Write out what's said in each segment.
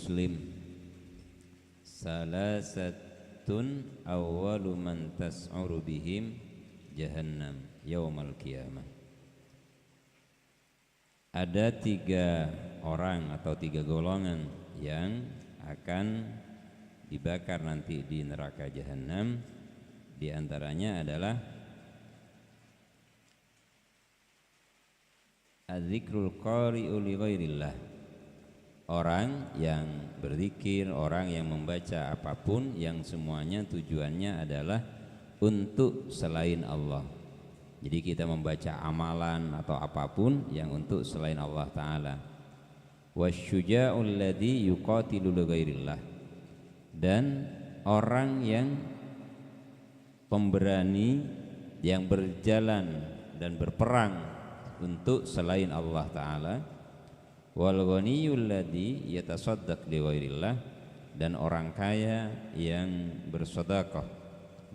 Muslim, salasatun awwalu man tas'uru bihim jahannam yaumal qiyamah. Ada 3 orang atau 3 golongan yang akan dibakar nanti di neraka jahanam. Di antaranya adalah az-zikrul qari'u li ghairillah, orang yang berzikir, orang yang membaca apapun yang semuanya tujuannya adalah untuk selain Allah. Jadi kita membaca amalan atau apapun yang untuk selain Allah Ta'ala. Wasyuja'ul ladzi yuqatilu li ghairillah, dan orang yang pemberani yang berjalan dan berperang untuk selain Allah Ta'ala. Wal ghaniyul ladzi yatasaddaq li ghairillah, dan orang kaya yang bersedekah,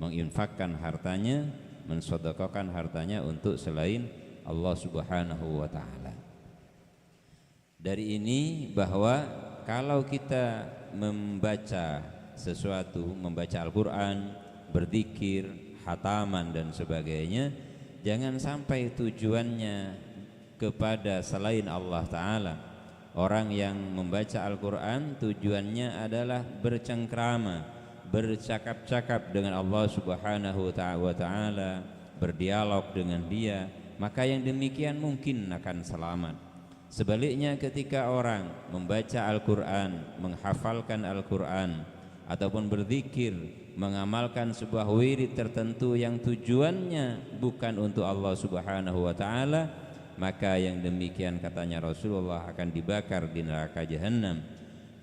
menginfakkan hartanya, mensedekahkan hartanya untuk selain Allah Subhanahu wa Ta'ala. Dari ini bahwa kalau kita membaca sesuatu, membaca Al-Quran, berzikir, khataman dan sebagainya, jangan sampai tujuannya kepada selain Allah Ta'ala. Orang yang membaca Al-Quran tujuannya adalah bercengkrama, bercakap-cakap dengan Allah Subhanahu wa Ta'ala, berdialog dengan Dia, maka yang demikian mungkin akan selamat. Sebaliknya ketika orang membaca Al-Quran, menghafalkan Al-Quran, ataupun berzikir, mengamalkan sebuah wirid tertentu yang tujuannya bukan untuk Allah Subhanahu wa Ta'ala, maka yang demikian katanya Rasulullah akan dibakar di neraka jahanam.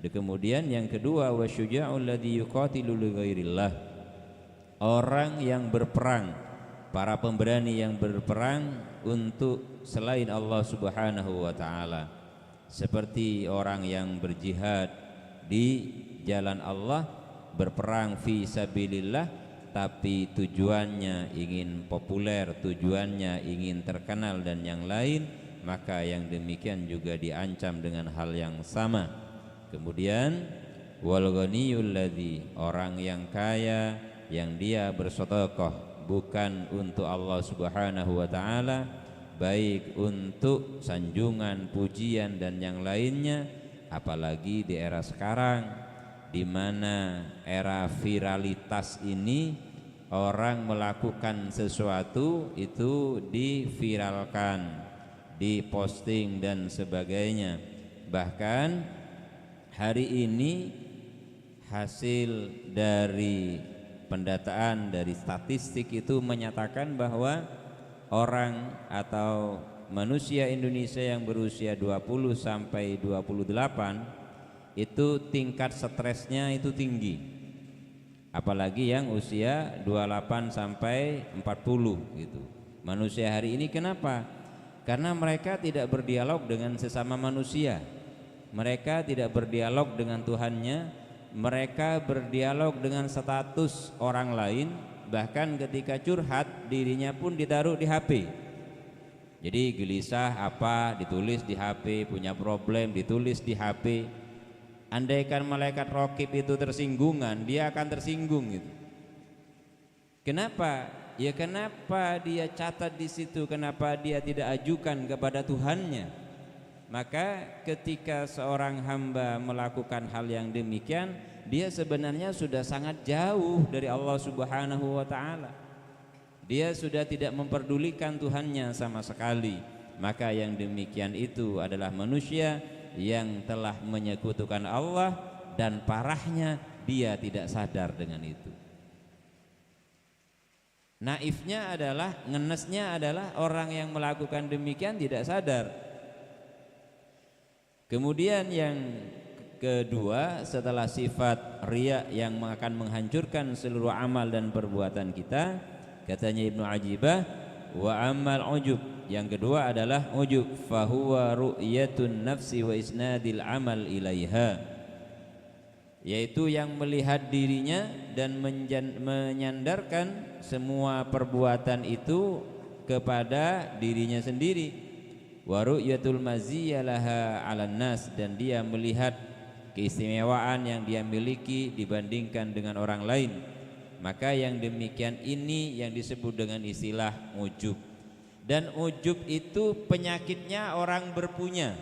Kemudian yang kedua, wasyuja'ul ladzi yuqatilu li ghairillah, orang yang berperang, para pemberani yang berperang untuk selain Allah Subhanahu wa Ta'ala, seperti orang yang berjihad di jalan Allah, berperang fi sabilillah, tapi tujuannya ingin populer, tujuannya ingin terkenal dan yang lain, maka yang demikian juga diancam dengan hal yang sama. Kemudian wal ghaniyul ladzi, orang yang kaya yang dia bersedekah bukan untuk Allah Subhanahu wa Ta'ala, baik untuk sanjungan, pujian dan yang lainnya, apalagi di era sekarang di mana era viralitas ini, orang melakukan sesuatu itu diviralkan, diposting dan sebagainya. Bahkan hari ini hasil dari pendataan dari statistik itu menyatakan bahwa orang atau manusia Indonesia yang berusia 20 sampai 28 itu tingkat stresnya itu tinggi, apalagi yang usia 28 sampai 40 gitu. Manusia hari ini kenapa? Karena mereka tidak berdialog dengan sesama manusia, mereka tidak berdialog dengan Tuhannya, mereka berdialog dengan status orang lain, bahkan ketika curhat dirinya pun ditaruh di HP. Jadi gelisah apa ditulis di HP, punya problem ditulis di HP. Andaikan malaikat raqib itu tersinggungan, dia akan tersinggung gitu. Kenapa? Ya kenapa dia catat di situ, kenapa dia tidak ajukan kepada Tuhannya? Maka ketika seorang hamba melakukan hal yang demikian, dia sebenarnya sudah sangat jauh dari Allah Subhanahu wa Ta'ala. Dia sudah tidak memperdulikan Tuhannya sama sekali. Maka yang demikian itu adalah manusia yang telah menyekutukan Allah, dan parahnya dia tidak sadar dengan itu. Naifnya adalah, ngenesnya adalah orang yang melakukan demikian tidak sadar. Kemudian yang kedua, setelah sifat riya yang akan menghancurkan seluruh amal dan perbuatan kita, katanya Ibnu Ajibah, wa amal ujub, yang kedua adalah ujub, fahuwa ru'yatun nafsi wa isnadil amal ilaiha, yaitu yang melihat dirinya dan menyandarkan semua perbuatan itu kepada dirinya sendiri. Wa ru'yatul maziyalaha 'alan nas, dan dia melihat keistimewaan yang dia miliki dibandingkan dengan orang lain, maka yang demikian ini yang disebut dengan istilah ujub. Dan ujub itu penyakitnya orang berpunya.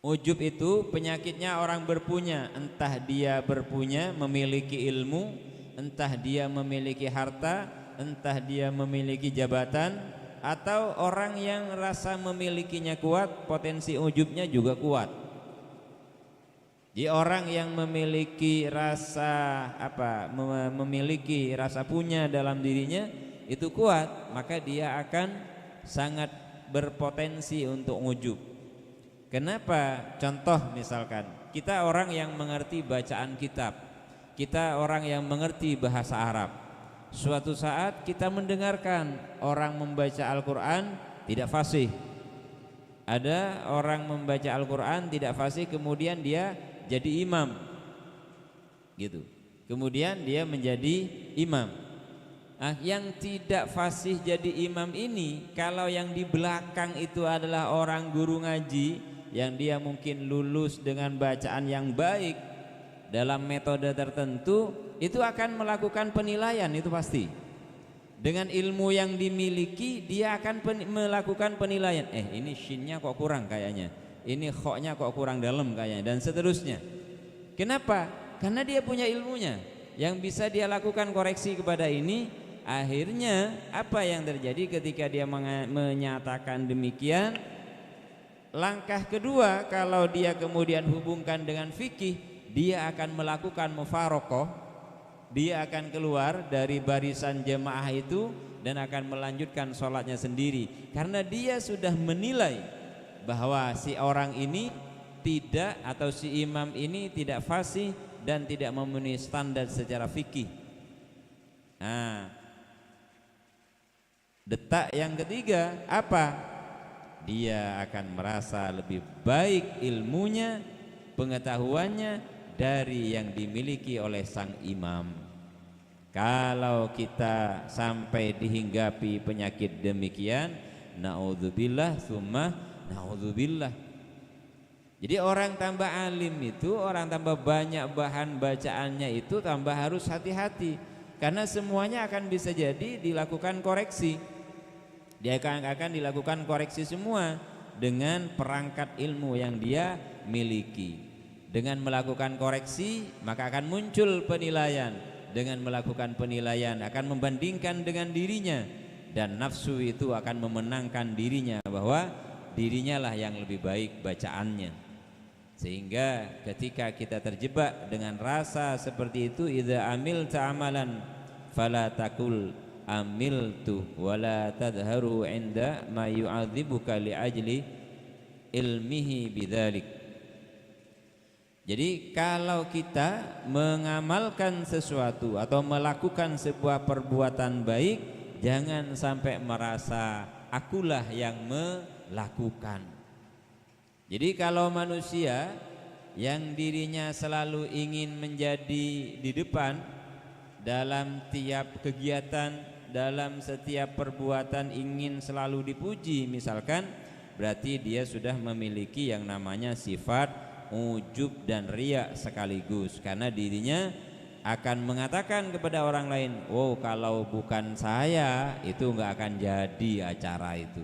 Ujub itu penyakitnya orang berpunya, entah dia berpunya memiliki ilmu, entah dia memiliki harta, entah dia memiliki jabatan, atau orang yang rasa memilikinya kuat, potensi ujubnya juga kuat. Jadi orang yang memiliki rasa memiliki rasa punya dalam dirinya itu kuat, maka dia akan sangat berpotensi untuk ujub. Kenapa? Contoh misalkan, kita orang yang mengerti bacaan kitab, kita orang yang mengerti bahasa Arab. Suatu saat kita mendengarkan orang membaca Al-Quran tidak fasih. Ada orang membaca Al-Quran tidak fasih, kemudian dia jadi imam, gitu. Kemudian dia menjadi imam. Yang tidak fasih jadi imam ini, kalau yang di belakang itu adalah orang guru ngaji yang dia mungkin lulus dengan bacaan yang baik dalam metode tertentu, itu akan melakukan penilaian, itu pasti. Dengan ilmu yang dimiliki dia akan melakukan penilaian. Ini shinnya kok kurang kayaknya, ini khoknya kok kurang dalam kayaknya, dan seterusnya. Kenapa? Karena dia punya ilmunya yang bisa dia lakukan koreksi kepada ini. Akhirnya apa yang terjadi ketika dia menyatakan demikian? Langkah kedua, kalau dia kemudian hubungkan dengan fikih, dia akan melakukan mufarokoh, dia akan keluar dari barisan jemaah itu dan akan melanjutkan sholatnya sendiri, karena dia sudah menilai bahwa si orang ini tidak, atau si imam ini tidak fasih dan tidak memenuhi standar secara fikih. Detak yang ketiga apa? Dia akan merasa lebih baik ilmunya, pengetahuannya dari yang dimiliki oleh sang imam. Kalau kita sampai dihinggapi penyakit demikian, naudzubillah summa naudzubillah. Jadi orang tambah alim itu, orang tambah banyak bahan bacaannya itu tambah harus hati-hati, karena semuanya akan bisa jadi dilakukan koreksi. Dia akan dilakukan koreksi semua dengan perangkat ilmu yang dia miliki. Dengan melakukan koreksi maka akan muncul penilaian. Dengan melakukan penilaian akan membandingkan dengan dirinya, dan nafsu itu akan memenangkan dirinya bahwa dirinya lah yang lebih baik bacaannya. Sehingga ketika kita terjebak dengan rasa seperti itu, idza amilta amalan fala taqul amiltu wala tadharu inda ma yu'adzibuka li ajli ilmihi bidzalik. Jadi kalau kita mengamalkan sesuatu atau melakukan sebuah perbuatan baik, jangan sampai merasa akulah yang melakukan. Jadi kalau manusia yang dirinya selalu ingin menjadi di depan dalam tiap kegiatan, dalam setiap perbuatan ingin selalu dipuji misalkan, berarti dia sudah memiliki yang namanya sifat ujub dan riya sekaligus, karena dirinya akan mengatakan kepada orang lain, "Oh, kalau bukan saya itu nggak akan jadi acara itu.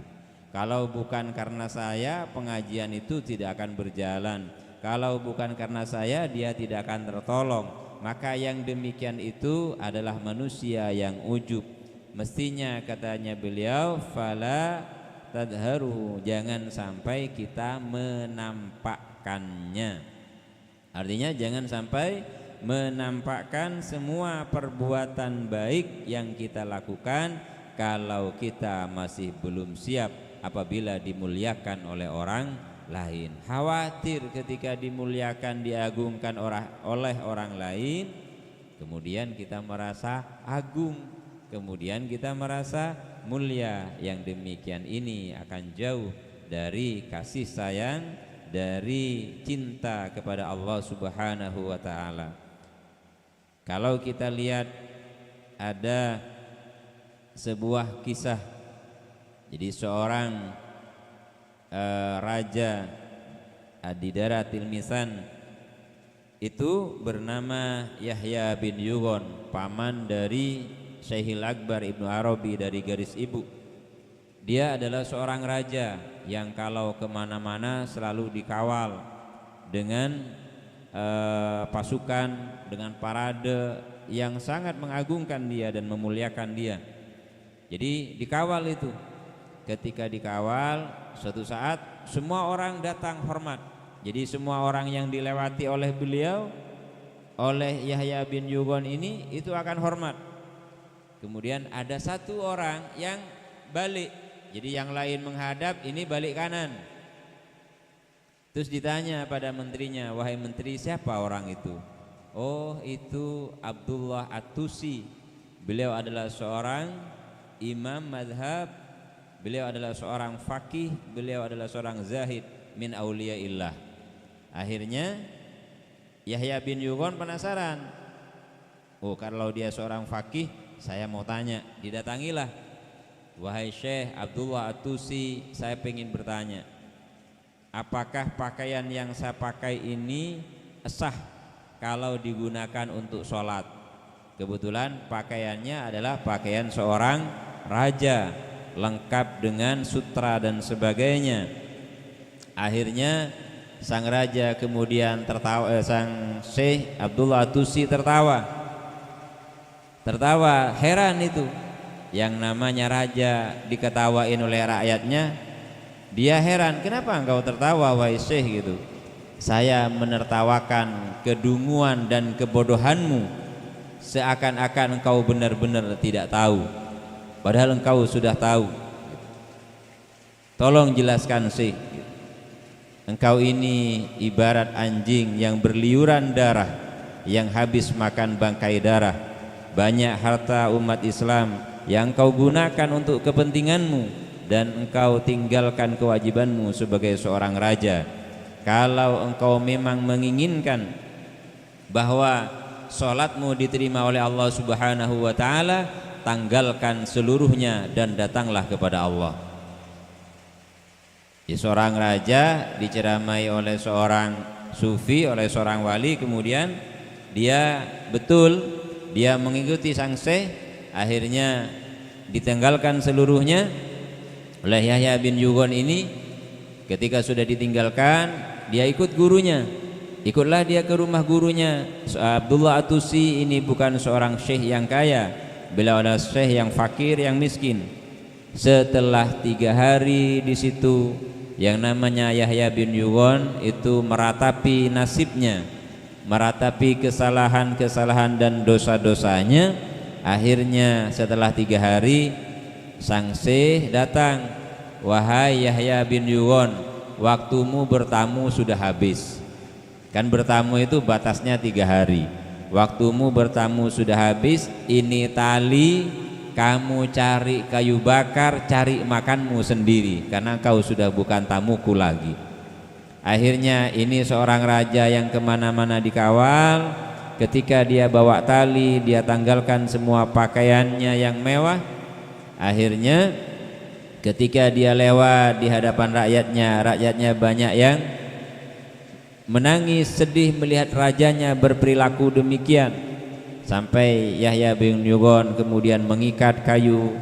Kalau bukan karena saya pengajian itu tidak akan berjalan. Kalau bukan karena saya dia tidak akan tertolong." Maka yang demikian itu adalah manusia yang ujub. Mestinya katanya beliau, fala tadharuhu, jangan sampai kita menampakkannya. Artinya jangan sampai menampakkan semua perbuatan baik yang kita lakukan kalau kita masih belum siap apabila dimuliakan oleh orang lain. Khawatir ketika dimuliakan, diagungkan oleh orang lain, kemudian kita merasa agung, kemudian kita merasa mulia. Yang demikian ini akan jauh dari kasih sayang, dari cinta kepada Allah Subhanahu wa ta'ala. Kalau kita lihat ada sebuah kisah, jadi seorang raja Adidara Tilmisan itu bernama Yahya bin Yugon, paman dari Syekhul Akbar Ibnu Arabi dari garis ibu. Dia adalah seorang raja yang kalau kemana-mana selalu dikawal dengan pasukan, dengan parade yang sangat mengagungkan dia dan memuliakan dia. Jadi dikawal itu. Ketika dikawal, suatu saat semua orang datang hormat. Jadi semua orang yang dilewati oleh beliau, oleh Yahya bin Yugon ini, itu akan hormat. Kemudian ada satu orang yang balik. Jadi yang lain menghadap, ini balik kanan. Terus ditanya pada menterinya, wahai menteri, siapa orang itu? Oh, itu Abdullah At-Tusi. Beliau adalah seorang imam madhab, beliau adalah seorang faqih, beliau adalah seorang zahid min auliyaillah. Akhirnya Yahya bin Yugon penasaran. Oh, kalau dia seorang faqih, saya mau tanya. Didatangilah, wahai Syekh Abdullah At-Tusi, saya ingin bertanya, apakah pakaian yang saya pakai ini sah kalau digunakan untuk sholat? Kebetulan pakaiannya adalah pakaian seorang raja, lengkap dengan sutra dan sebagainya. Akhirnya sang raja kemudian tertawa, sang Syekh Abdullah At-Tusi tertawa, heran itu. Yang namanya raja diketawain oleh rakyatnya, dia heran, kenapa engkau tertawa wahai Syekh gitu? Saya menertawakan kedunguan dan kebodohanmu, seakan-akan engkau benar-benar tidak tahu, padahal engkau sudah tahu. Tolong jelaskan Syekh. Engkau ini ibarat anjing yang berliuran darah, yang habis makan bangkai darah. Banyak harta umat Islam yang engkau gunakan untuk kepentinganmu, dan engkau tinggalkan kewajibanmu sebagai seorang raja. Kalau engkau memang menginginkan bahwa sholatmu diterima oleh Allah Subhanahu wa ta'ala, tanggalkan seluruhnya dan datanglah kepada Allah. Seorang raja diceramai oleh seorang sufi, oleh seorang wali, kemudian dia mengikuti sang Syekh. Akhirnya ditanggalkan seluruhnya oleh Yahya bin Yugon ini. Ketika sudah ditinggalkan, dia ikut gurunya. Ikutlah dia ke rumah gurunya. Abdullah At-Tusi ini bukan seorang syekh yang kaya, beliau adalah syekh yang fakir, yang miskin. Setelah 3 hari di situ, yang namanya Yahya bin Yugon itu meratapi nasibnya, meratapi kesalahan-kesalahan dan dosa-dosanya. Akhirnya setelah 3 hari, sang Syekh datang, wahai Yahya bin Yugon, waktumu bertamu sudah habis. Kan bertamu itu batasnya 3 hari. Waktumu bertamu sudah habis. Ini tali, kamu cari kayu bakar, cari makanmu sendiri, karena kau sudah bukan tamuku lagi. Akhirnya ini seorang raja yang kemana-mana dikawal. Ketika dia bawa tali, dia tanggalkan semua pakaiannya yang mewah. Akhirnya ketika dia lewat di hadapan rakyatnya banyak yang menangis sedih melihat rajanya berperilaku demikian. Sampai Yahya bin Yugon kemudian mengikat kayu,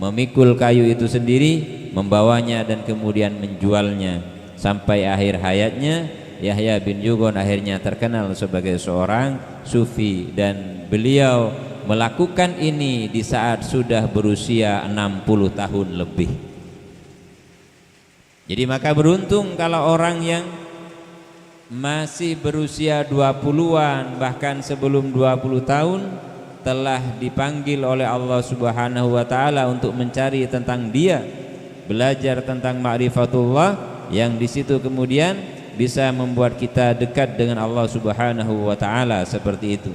memikul kayu itu sendiri, membawanya dan kemudian menjualnya. Sampai akhir hayatnya Yahya bin Yugon akhirnya terkenal sebagai seorang sufi, dan beliau melakukan ini di saat sudah berusia 60 tahun lebih. Jadi maka beruntung kalau orang yang masih berusia 20-an, bahkan sebelum 20 tahun telah dipanggil oleh Allah Subhanahu wa ta'ala untuk mencari tentang dia, belajar tentang ma'rifatullah, yang di situ kemudian bisa membuat kita dekat dengan Allah Subhanahu wa ta'ala seperti itu.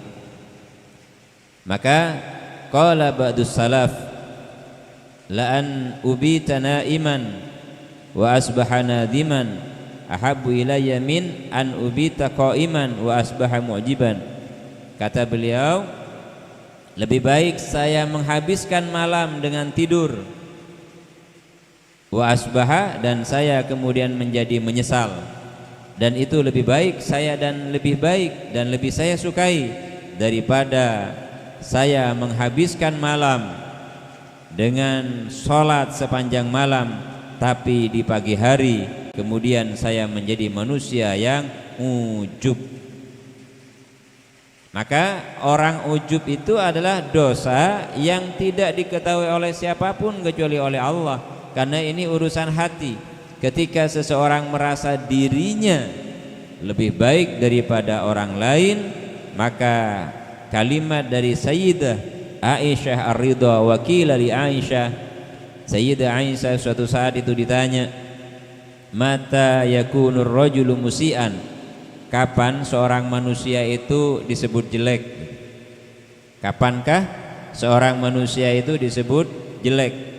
Maka qala ba'dus salaf la an ubita na'iman wa asbaha nadiman ahabbu ilayya min an ubita qa'iman wa asbaha mu'jiban. Kata beliau, lebih baik saya menghabiskan malam dengan tidur, wa asbaha, dan saya kemudian menjadi menyesal, dan itu lebih baik saya dan lebih baik dan lebih saya sukai daripada saya menghabiskan malam dengan sholat sepanjang malam, tapi di pagi hari kemudian saya menjadi manusia yang ujub. Maka orang ujub itu adalah dosa yang tidak diketahui oleh siapapun kecuali oleh Allah, karena ini urusan hati. Ketika seseorang merasa dirinya lebih baik daripada orang lain, maka kalimat dari Sayyidah Aisyah Ar-Ridha, wakilah li Aisyah, Sayyidah Aisyah suatu saat itu ditanya, mata yakunur rajulu musian, kapan seorang manusia itu disebut jelek? Kapankah seorang manusia itu disebut jelek?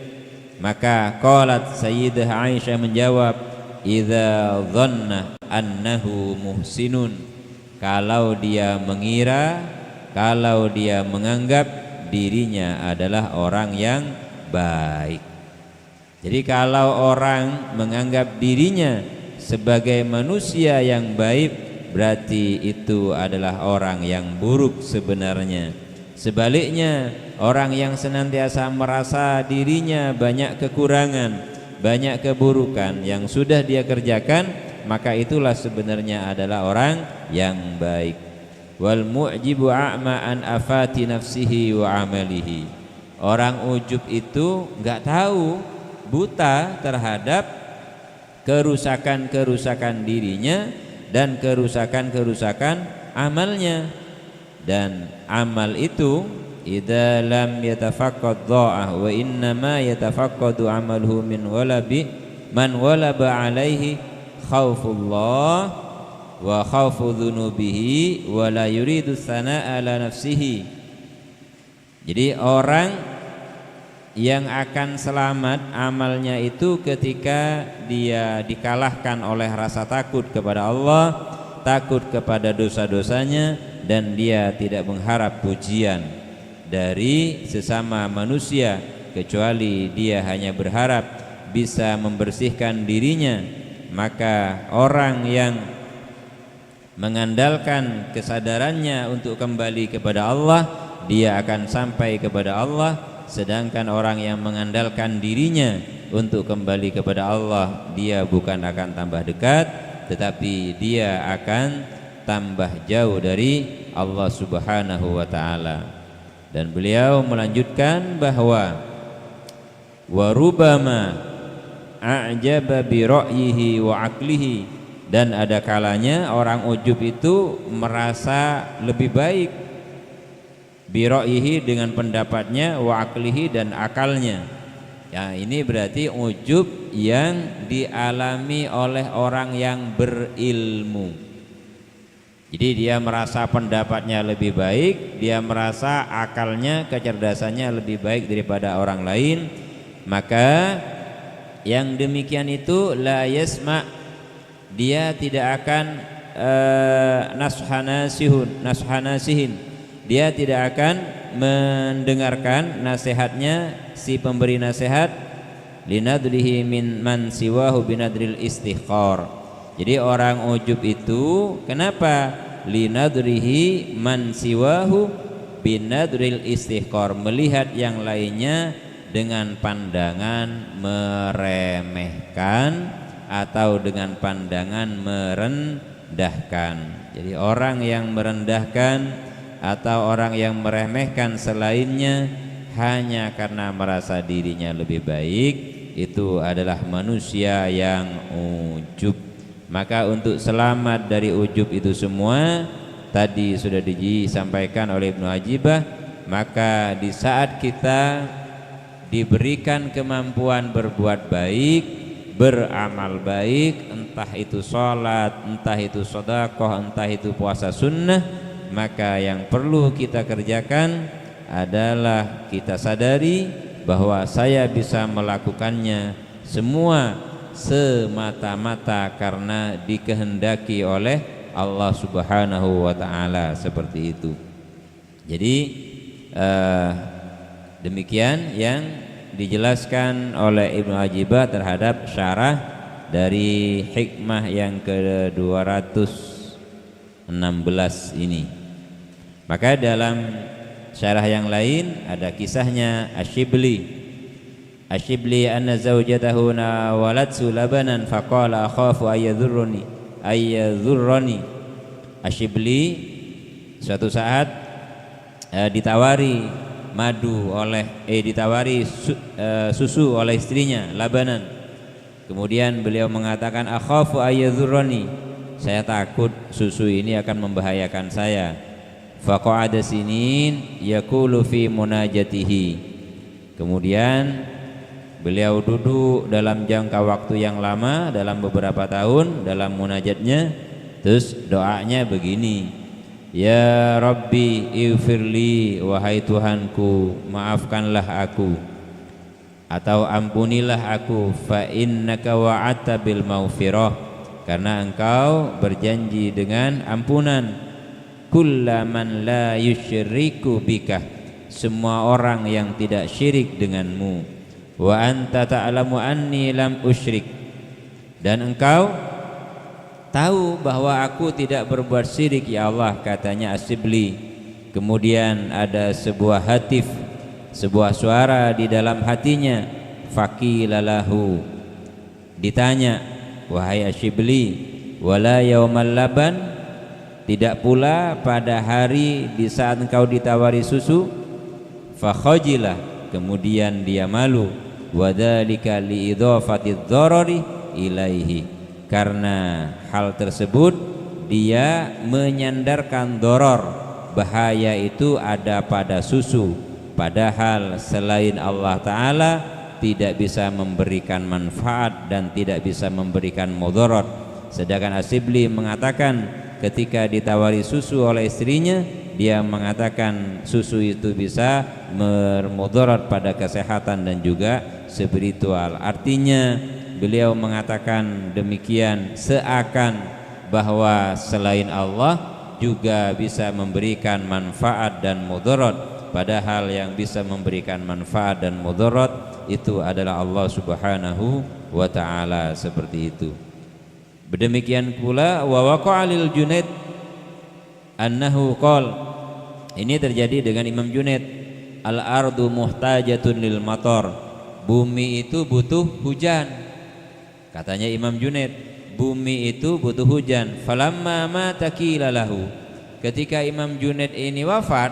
Maka qalat Sayyidah Aisyah menjawab, idza dhanna annahu muhsinun, kalau dia mengira, kalau dia menganggap dirinya adalah orang yang baik. Jadi kalau orang menganggap dirinya sebagai manusia yang baik, berarti itu adalah orang yang buruk sebenarnya. Sebaliknya, orang yang senantiasa merasa dirinya banyak kekurangan, banyak keburukan yang sudah dia kerjakan, maka itulah sebenarnya adalah orang yang baik. Wal mu'jibu a'ma an afati nafsihi wa amalihi. Orang ujub itu enggak tahu, buta terhadap kerusakan-kerusakan dirinya dan kerusakan-kerusakan amalnya. Dan amal itu idza lam yatafaqqad dha'ah wa innama yatafaqqadu amaluhu min walabi man walaba alaihi khaufullah wa khaufu dzunubihi wa la yuridu tsanaa ala nafsihi. Jadi orang yang akan selamat amalnya itu ketika dia dikalahkan oleh rasa takut kepada Allah, takut kepada dosa-dosanya, dan dia tidak mengharap pujian dari sesama manusia, kecuali dia hanya berharap bisa membersihkan dirinya. Maka orang yang mengandalkan kesadarannya untuk kembali kepada Allah, dia akan sampai kepada Allah. Sedangkan orang yang mengandalkan dirinya untuk kembali kepada Allah, dia bukan akan tambah dekat, tetapi dia akan tambah jauh dari Allah Subhanahu wa ta'ala. Dan beliau melanjutkan bahwa wa rubama a'jaba bi ra'yihi wa aqlihi, dan ada kalanya orang ujub itu merasa lebih baik bi ra'yihi dengan pendapatnya, wa aqlihi dan akalnya. Ya, ini berarti ujub yang dialami oleh orang yang berilmu. Jadi dia merasa pendapatnya lebih baik, dia merasa akalnya, kecerdasannya lebih baik daripada orang lain. Maka yang demikian itu la yasma, dia tidak akan nashanasihin, dia tidak akan mendengarkan nasihatnya si pemberi nasihat, linadrihi min man siwahu binadril istighfar. Jadi orang ujub itu kenapa? Linadrihi man siwahu binadril istighfar, melihat yang lainnya dengan pandangan meremehkan atau dengan pandangan merendahkan. Jadi orang yang merendahkan atau orang yang meremehkan selainnya hanya karena merasa dirinya lebih baik, itu adalah manusia yang ujub. Maka untuk selamat dari ujub itu semua tadi sudah disampaikan oleh Ibnu Ajibah. Maka di saat kita diberikan kemampuan berbuat baik, beramal baik, entah itu sholat, entah itu sedekah, entah itu puasa sunnah, maka yang perlu kita kerjakan adalah kita sadari bahwa saya bisa melakukannya semua semata-mata karena dikehendaki oleh Allah Subhanahu wa ta'ala, seperti itu. Jadi demikian yang dijelaskan oleh Ibnu Ajibah terhadap syarah dari hikmah yang ke-216 ini. Maka dalam syarah yang lain ada kisahnya Asyibli anna zawjatahu nawalat sulabanan faqala akhafu ayyadhurrani. Asyibli suatu saat ditawari susu oleh istrinya, labanan. Kemudian beliau mengatakan akhafu ayyadhurrani, saya takut susu ini akan membahayakan saya. Faqa'ada sinin yaqulu fi munajatihi. Kemudian beliau duduk dalam jangka waktu yang lama, dalam beberapa tahun dalam munajatnya. Terus doanya begini, ya Rabbi ighfirli, wahai Tuhanku maafkanlah aku atau ampunilah aku, fa innaka wa'adta bil maghfirah, karena engkau berjanji dengan ampunan. Kullaman la yusyriku bika, semua orang yang tidak syirik denganmu. Wa anta ta'lamu anni lam usyrik, dan engkau tahu bahwa aku tidak berbuat syirik ya Allah, katanya Asyibli. Kemudian ada sebuah hatif, sebuah suara di dalam hatinya. Faqilalahu, ditanya, wahai Asyibli, wala yaumal laban, tidak pula pada hari di saat engkau ditawari susu. Fakhajilah, kemudian dia malu. Wadzalika liidhafati dzarari ilaihi, karena hal tersebut dia menyandarkan doror, bahaya itu ada pada susu, padahal selain Allah Ta'ala tidak bisa memberikan manfaat dan tidak bisa memberikan mudarat. Sedangkan Asyibli mengatakan ketika ditawari susu oleh istrinya, dia mengatakan susu itu bisa bermudarat pada kesehatan dan juga spiritual. Artinya beliau mengatakan demikian seakan bahwa selain Allah juga bisa memberikan manfaat dan mudarat, padahal yang bisa memberikan manfaat dan mudarat itu adalah Allah Subhanahu wa ta'ala. Seperti itu. Demikian pula wa waqa'a lil Junaid annahu qala, ini terjadi dengan Imam Junaid, al ardu muhtajatun lil matar, bumi itu butuh hujan. Katanya Imam Junaid, bumi itu butuh hujan. Falamma mata qila lahu, ketika Imam Junaid ini wafat,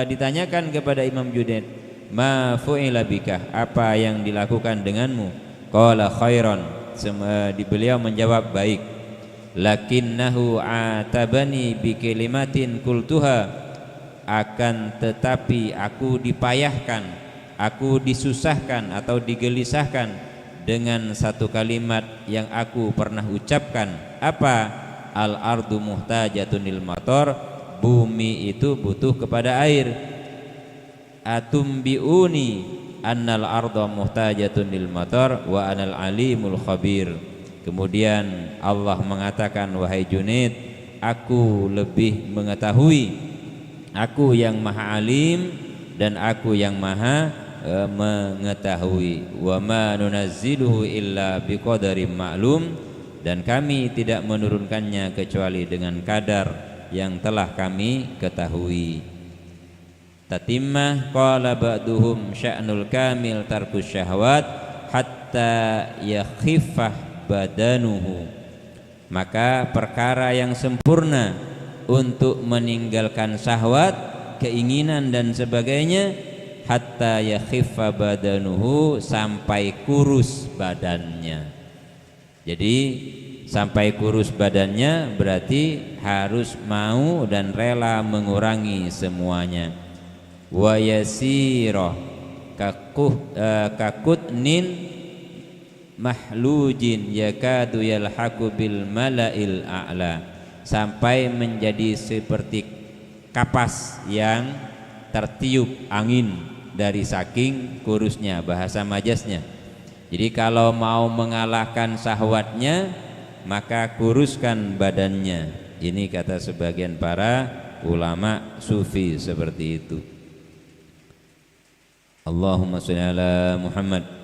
ditanyakan kepada Imam Junaid, ma fu'ila bika, apa yang dilakukan denganmu? Qala khairan, beliau menjawab baik. Lakinnahu atabani bi kalimatin qultuha, akan tetapi aku dipayahkan, aku disusahkan atau digelisahkan dengan satu kalimat yang aku pernah ucapkan. Apa? Al ardu muhtajatun lil matar, bumi itu butuh kepada air. Atumbiuni annal arda muhtajatun lil matar wa anal alimul khabir. Kemudian Allah mengatakan, wahai Junaid, aku lebih mengetahui, aku yang maha alim dan aku yang maha mengetahui. Wa ma nunazziluhu illa biqadarin ma'lum, dan kami tidak menurunkannya kecuali dengan kadar yang telah kami ketahui. Tatimah qala ba'duhum sya'nul kamil tarkus syahwat hatta yakhiffah badanuhu, maka perkara yang sempurna untuk meninggalkan syahwat, keinginan dan sebagainya, hatta yakhiffa badanuhu, sampai kurus badannya. Jadi sampai kurus badannya berarti harus mau dan rela mengurangi semuanya. Wa yasira kakutnin mahlujin yakadu yalhaqu bil mala'il a'la, sampai menjadi seperti kapas yang tertiup angin dari saking kurusnya, bahasa majasnya. Jadi kalau mau mengalahkan syahwatnya, maka kuruskan badannya. Ini kata sebagian para ulama sufi seperti itu. Allahumma sholli ala Muhammad.